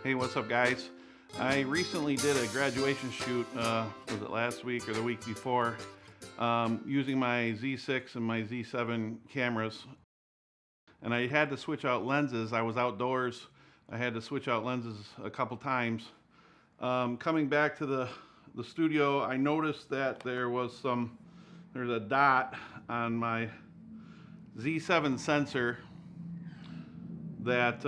Hey, what's up, guys? I recently did a graduation shoot, was it last week or the week before, using my Z6 and my Z7 cameras. And I had to switch out lenses. I was outdoors. I had to switch out lenses a couple times. Coming back to the studio, I noticed that there's a dot on my Z7 sensor that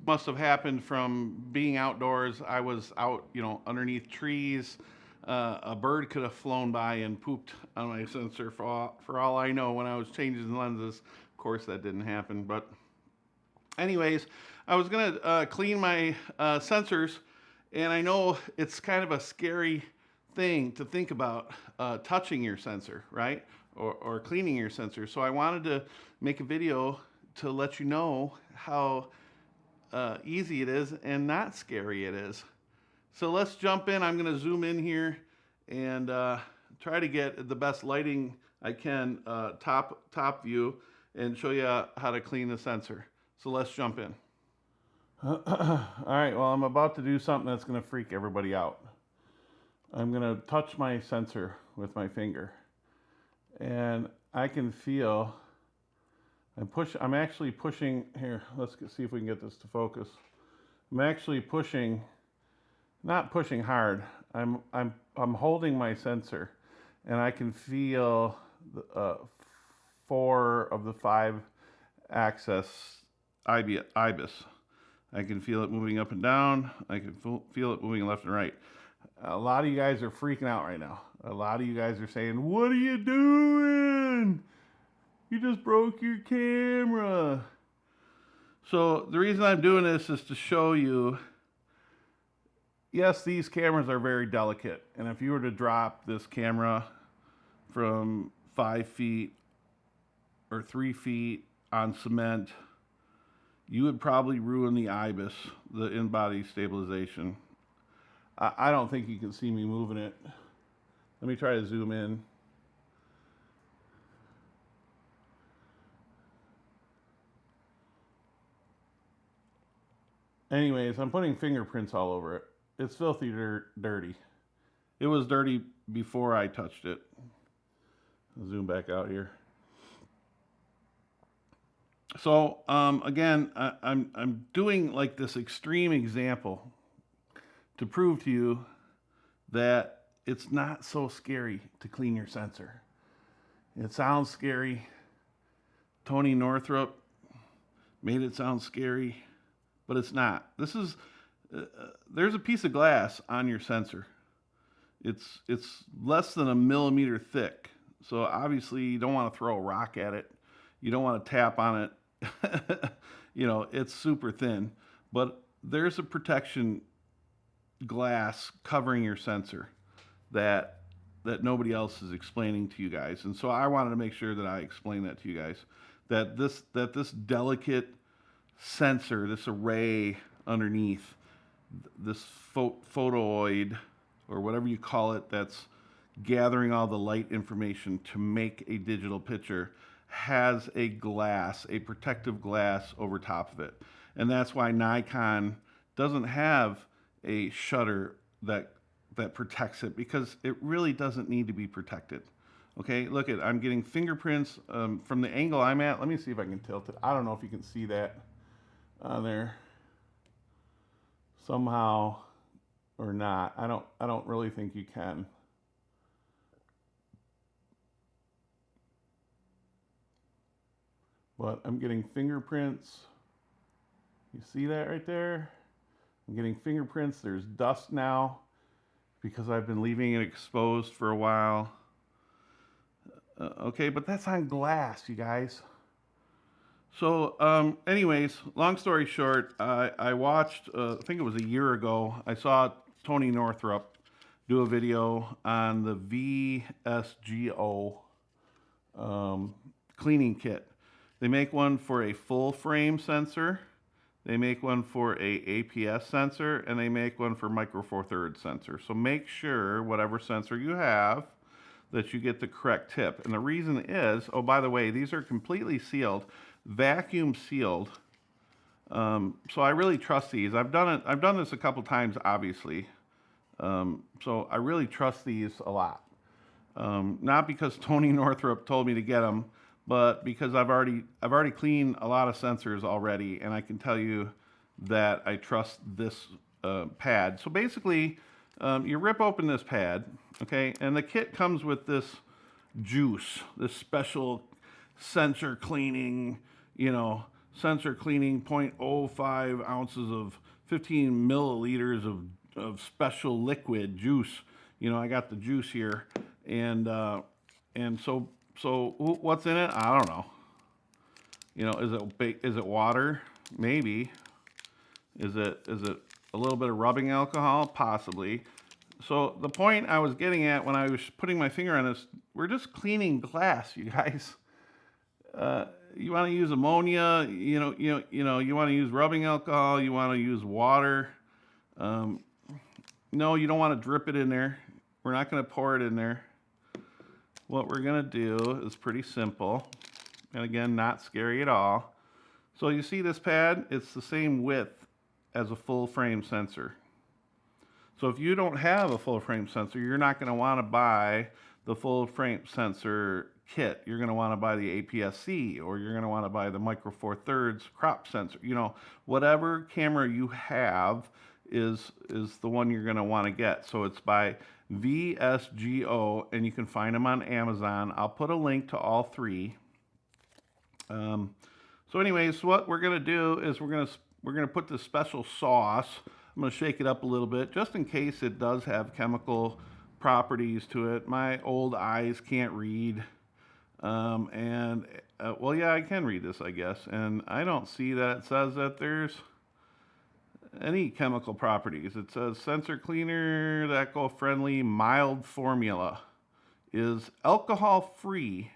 must have happened from being outdoors. I was out, underneath trees. A bird could have flown by and pooped on my sensor for all I know when I was changing the lenses. Of course, that didn't happen. But anyways, I was gonna clean my sensors, and I know it's kind of a scary thing to think about, touching your sensor, right? Or cleaning your sensor. So I wanted to make a video to let you know how easy it is and not scary it is. So let's jump in. I'm gonna zoom in here and try to get the best lighting I can, top view, and show you how to clean the sensor. So let's jump in. All right, well, I'm about to do something that's gonna freak everybody out. I'm gonna touch my sensor with my finger, and I can feel I'm actually pushing here. Let's see if we can get this to focus. I'm actually pushing, not pushing hard. I'm holding my sensor, and I can feel 4 of the 5 axis IBIS. I can feel it moving up and down. I can feel it moving left and right. A lot of you guys are freaking out right now. A lot of you guys are saying, "What are you doing? You just broke your camera." So the reason I'm doing this is to show you, yes, these cameras are very delicate. And if you were to drop this camera from 5 feet or 3 feet on cement, you would probably ruin the IBIS, the in-body stabilization. I don't think you can see me moving it. Let me try to zoom in. Anyways, I'm putting fingerprints all over it. It's filthy dirty. It was dirty before I touched it. I'll zoom back out here. So again, I'm doing like this extreme example to prove to you that it's not so scary to clean your sensor. It sounds scary. Tony Northrup made it sound scary, but it's not. This is, there's a piece of glass on your sensor. It's less than 1 millimeter thick. So obviously you don't want to throw a rock at it. You don't want to tap on it. It's super thin, but there's a protection glass covering your sensor that nobody else is explaining to you guys. And so I wanted to make sure that I explain that to you guys, that this delicate sensor, this array underneath, this photoid, or whatever you call it, that's gathering all the light information to make a digital picture, has a glass, a protective glass over top of it. And that's why Nikon doesn't have a shutter that protects it, because it really doesn't need to be protected. Okay, look at, I'm getting fingerprints from the angle I'm at. Let me see if I can tilt it. I don't know if you can see that on there somehow or not. I don't really think you can. But I'm getting fingerprints. You see that right there? I'm getting fingerprints. There's dust now because I've been leaving it exposed for a while. Okay, but that's on glass, you guys. So anyways, long story short, I watched, I think it was a year ago, I saw Tony Northrup do a video on the VSGO cleaning kit. They make one for a full frame sensor, they make one for a APS sensor, and they make one for micro four thirds sensor. So make sure, whatever sensor you have, that you get the correct tip. And the reason is, oh, by the way, these are completely sealed, vacuum sealed, So I really trust these. I've done this a couple times, obviously. So I really trust these a lot. Not because Tony Northrup told me to get them, but because I've already cleaned a lot of sensors already, and I can tell you that I trust this pad. So basically, you rip open this pad, okay, and the kit comes with this juice, this special sensor cleaning, sensor cleaning 0.05 ounces of 15 milliliters of special liquid juice. I got the juice here, and so what's in it? I don't know. Is it water? Maybe. Is it a little bit of rubbing alcohol? Possibly. So the point I was getting at when I was putting my finger on this, we're just cleaning glass, you guys. You want to use ammonia, you want to use rubbing alcohol, you want to use water. No, you don't want to drip it in there. We're not going to pour it in there. What we're going to do is pretty simple. And again, not scary at all. So you see this pad? It's the same width as a full frame sensor. So if you don't have a full frame sensor, you're not going to want to buy the full frame sensor kit. You're going to want to buy the APS-C, or you're going to want to buy the Micro Four Thirds crop sensor. Whatever camera you have is the one you're going to want to get. So it's by VSGO, and you can find them on Amazon. I'll put a link to all three. So anyways, what we're going to do is we're going to put this special sauce. I'm going to shake it up a little bit just in case it does have chemical properties to it. My old eyes can't read. Well, yeah, I can read this, I guess. And I don't see that it says that there's any chemical properties. It says sensor cleaner, the eco-friendly mild formula is alcohol-free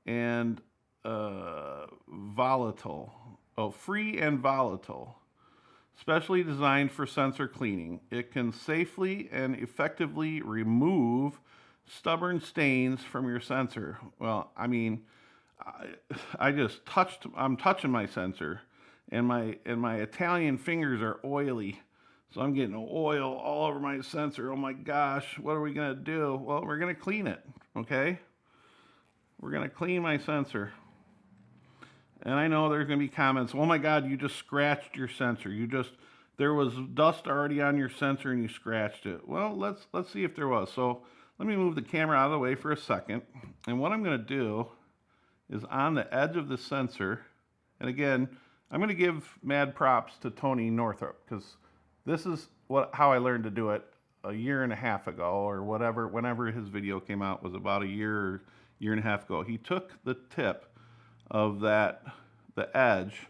and volatile. Oh, free and volatile. Specially designed for sensor cleaning. It can safely and effectively remove stubborn stains from your sensor. Well, I mean, I'm touching my sensor, and my Italian fingers are oily. So I'm getting oil all over my sensor. Oh my gosh, what are we gonna do? Well, we're gonna clean it, okay? We're gonna clean my sensor. And I know there's gonna be comments, oh my God, you just scratched your sensor. There was dust already on your sensor and you scratched it. Well, let's see if there was. So let me move the camera out of the way for a second. And what I'm gonna do is on the edge of the sensor, and again, I'm gonna give mad props to Tony Northrup, because this is how I learned to do it a year and a half ago, or whenever his video came out was about a year and a half ago. He took the tip of the edge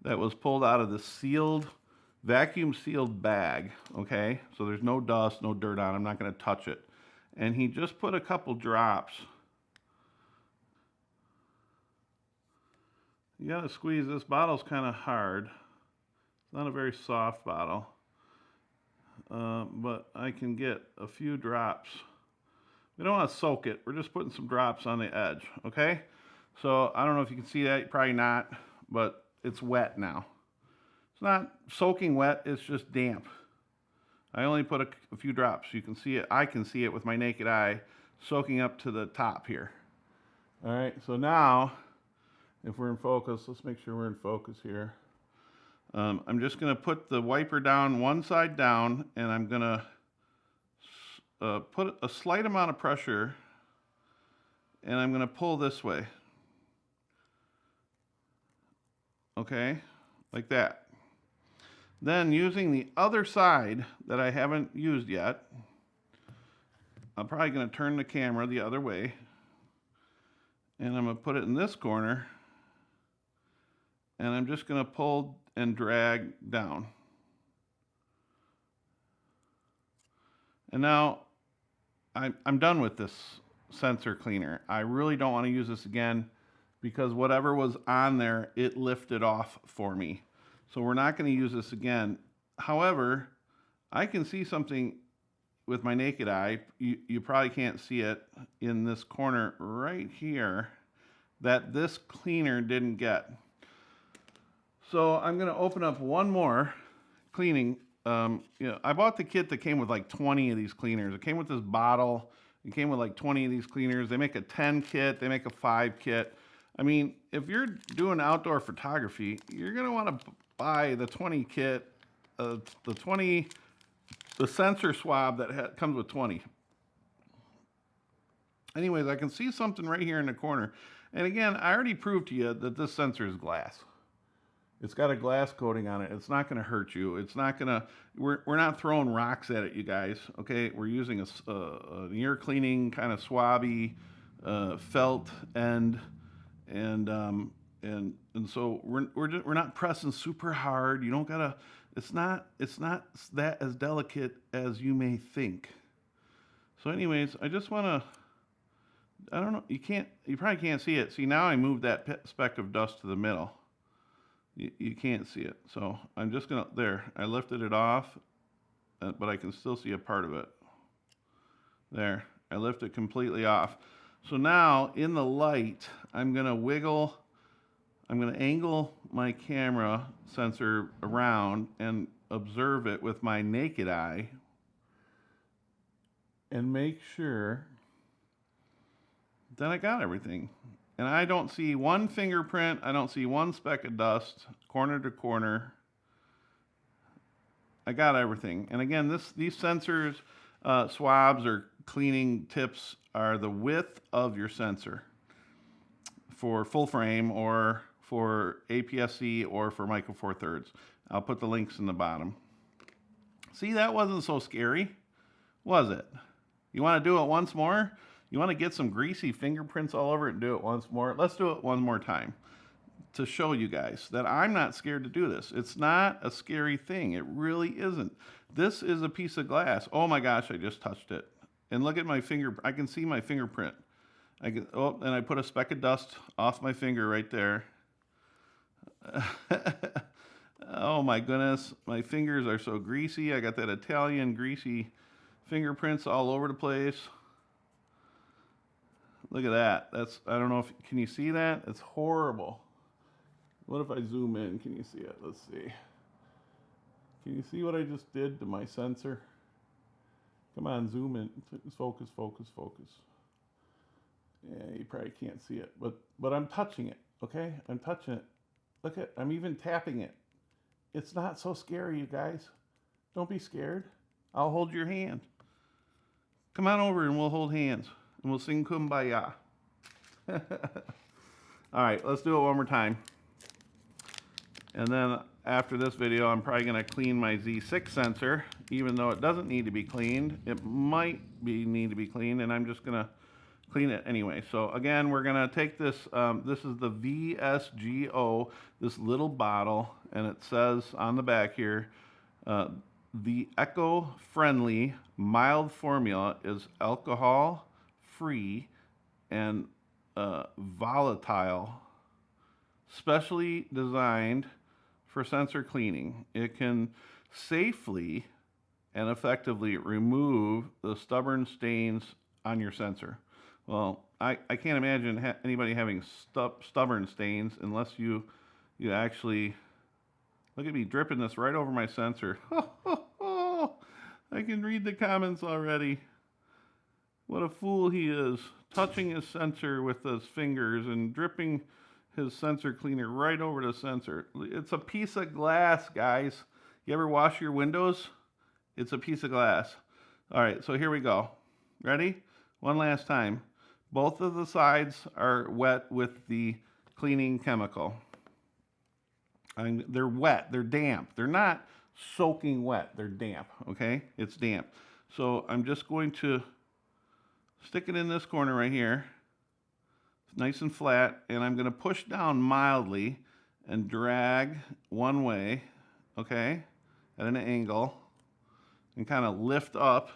that was pulled out of the vacuum sealed bag, okay? So there's no dust, no dirt on it. I'm not gonna touch it. And he just put a couple drops. You gotta squeeze. This bottle's kind of hard. It's not a very soft bottle, but I can get a few drops. We don't want to soak it. We're just putting some drops on the edge, okay? So I don't know if you can see that, probably not, but it's wet now. It's not soaking wet, it's just damp. I only put a few drops. You can see it, I can see it with my naked eye soaking up to the top here. All right, so now, if we're in focus, let's make sure we're in focus here. I'm just gonna put the wiper down, one side down, and I'm gonna put a slight amount of pressure, and I'm gonna pull this way. Okay, like that. Then using the other side that I haven't used yet, I'm probably gonna turn the camera the other way, and I'm gonna put it in this corner, and I'm just gonna pull and drag down. And now I'm done with this sensor cleaner. I really don't want to use this again, because whatever was on there, it lifted off for me. So we're not going to use this again. However, I can see something with my naked eye. You probably can't see it in this corner right here that this cleaner didn't get. So I'm gonna open up one more cleaning. I bought the kit that came with like 20 of these cleaners. It came with this bottle. It came with like 20 of these cleaners. They make a 10 kit. They make a 5 kit. I mean, if you're doing outdoor photography, you're gonna want to buy the 20 kit, the sensor swab that comes with 20. Anyways, I can see something right here in the corner. And again, I already proved to you that this sensor is glass. It's got a glass coating on it. It's not going to hurt you. It's not going to, we're not throwing rocks at it, you guys. Okay, we're using an ear cleaning kind of swabby felt end, and so we're not pressing super hard. You don't gotta. It's not that as delicate as you may think. So, anyways, I just want to. I don't know. You probably can't see it. See, now I moved that speck of dust to the middle. You can't see it. So I'm just gonna, there, I lifted it off, but I can still see a part of it. There, I lift it completely off. So now in the light, I'm gonna angle my camera sensor around and observe it with my naked eye and make sure that I got everything. And I don't see one fingerprint. I don't see one speck of dust, corner to corner. I got everything. And again, these sensors, swabs or cleaning tips are the width of your sensor for full frame or for APS-C or for Micro Four Thirds. I'll put the links in the bottom. See, that wasn't so scary, was it? You want to do it once more? You want to get some greasy fingerprints all over it and do it once more? Let's do it one more time to show you guys that I'm not scared to do this. It's not a scary thing. It really isn't. This is a piece of glass. Oh my gosh, I just touched it. And look at my finger. I can see my fingerprint. And I put a speck of dust off my finger right there. Oh my goodness. My fingers are so greasy. I got that Italian greasy fingerprints all over the place. Look at that. I don't know if, can you see that? It's horrible. What if I zoom in? Can you see it? Let's see. Can you see what I just did to my sensor? Come on, zoom in. Focus, focus, focus. Yeah, you probably can't see it, but I'm touching it, okay? I'm touching it. Look at, I'm even tapping it. It's not so scary, you guys. Don't be scared. I'll hold your hand. Come on over and we'll hold hands. And we'll sing Kumbaya. All right, let's do it one more time. And then after this video, I'm probably gonna clean my Z6 sensor, even though it doesn't need to be cleaned. It might need to be cleaned, and I'm just gonna clean it anyway. So again, we're gonna take this, this is the VSGO, this little bottle, and it says on the back here, the eco-friendly mild formula is alcohol-free and volatile, specially designed for sensor cleaning. It can safely and effectively remove the stubborn stains on your sensor. Well, I can't imagine anybody having stubborn stains unless you actually, look at me dripping this right over my sensor. I can read the comments already. What a fool he is, touching his sensor with his fingers and dripping his sensor cleaner right over the sensor. It's a piece of glass, guys. You ever wash your windows? It's a piece of glass. All right, so here we go. Ready? One last time. Both of the sides are wet with the cleaning chemical. They're wet, they're damp. They're not soaking wet, they're damp, okay? It's damp. So I'm just going to stick it in this corner right here, nice and flat, and I'm gonna push down mildly and drag one way, okay, at an angle, and kind of lift up.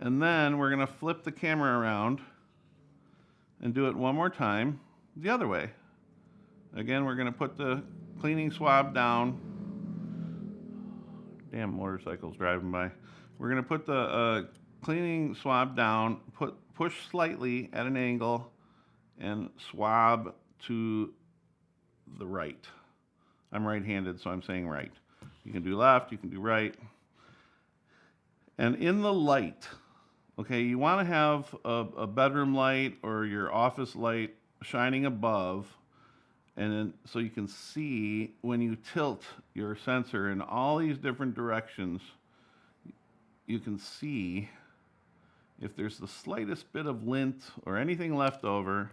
And then we're gonna flip the camera around and do it one more time the other way. Again, we're gonna put the cleaning swab down. Damn motorcycles driving by. We're gonna put the cleaning swab down, push slightly at an angle, and swab to the right. I'm right-handed, so I'm saying right. You can do left, you can do right. And in the light, okay, you want to have a bedroom light or your office light shining above, and then so you can see when you tilt your sensor in all these different directions, you can see if there's the slightest bit of lint or anything left over.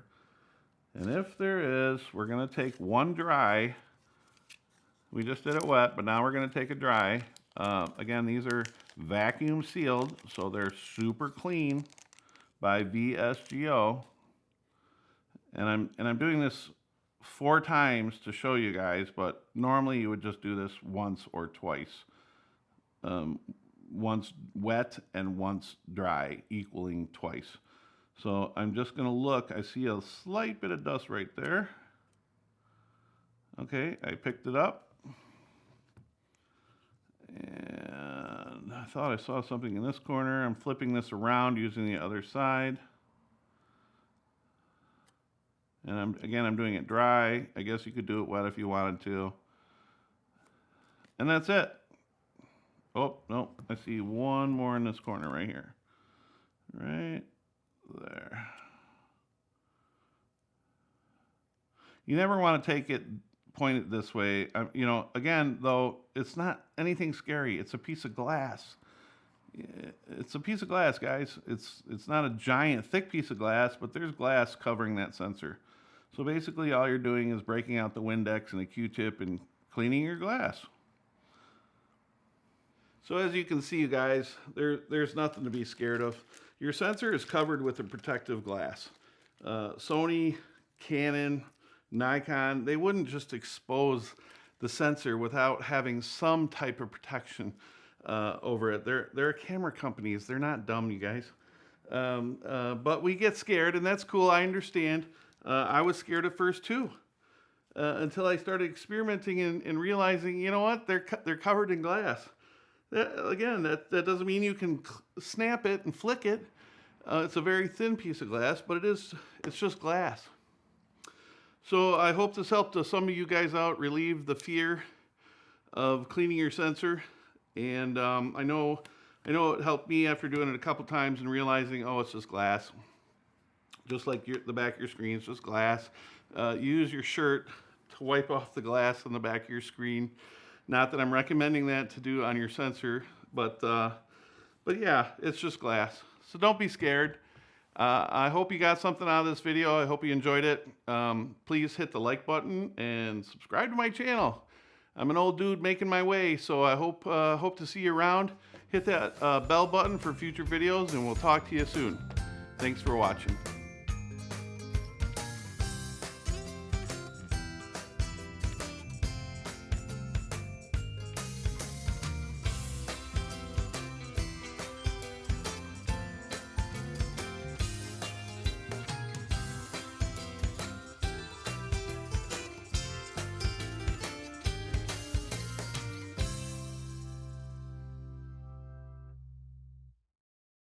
And if there is, we're going to take one dry. We just did it wet, but now we're going to take a dry. Again, these are vacuum sealed, so they're super clean by VSGO. And I'm doing this 4 times to show you guys, but normally you would just do this once or twice. Once wet and once dry, equaling twice. So I'm just going to look. I see a slight bit of dust right there. Okay, I picked it up. And I thought I saw something in this corner. I'm flipping this around using the other side. And I'm doing it dry. I guess you could do it wet if you wanted to. And that's it. Oh, no, I see one more in this corner right here. Right there. You never want to take it, point it this way. You know, again, though, it's not anything scary. It's a piece of glass. It's a piece of glass, guys. It's not a giant, thick piece of glass, but there's glass covering that sensor. So basically, all you're doing is breaking out the Windex and a Q-tip and cleaning your glass. So as you can see, you guys, there's nothing to be scared of. Your sensor is covered with a protective glass. Sony, Canon, Nikon, they wouldn't just expose the sensor without having some type of protection over it. They're camera companies. They're not dumb, you guys. But we get scared, and that's cool. I understand. I was scared at first too, until I started experimenting and realizing, you know what? They're covered in glass. That doesn't mean you can snap it and flick it. It's a very thin piece of glass, but it's just glass. So I hope this helped some of you guys out, relieve the fear of cleaning your sensor. And I know it helped me after doing it a couple times and realizing, oh, it's just glass. Just like the back of your screen, it's just glass. Use your shirt to wipe off the glass on the back of your screen. Not that I'm recommending that to do on your sensor, but yeah, it's just glass. So don't be scared. I hope you got something out of this video. I hope you enjoyed it. Please hit the like button and subscribe to my channel. I'm an old dude making my way, so I hope to see you around. Hit that bell button for future videos, and we'll talk to you soon. Thanks for watching.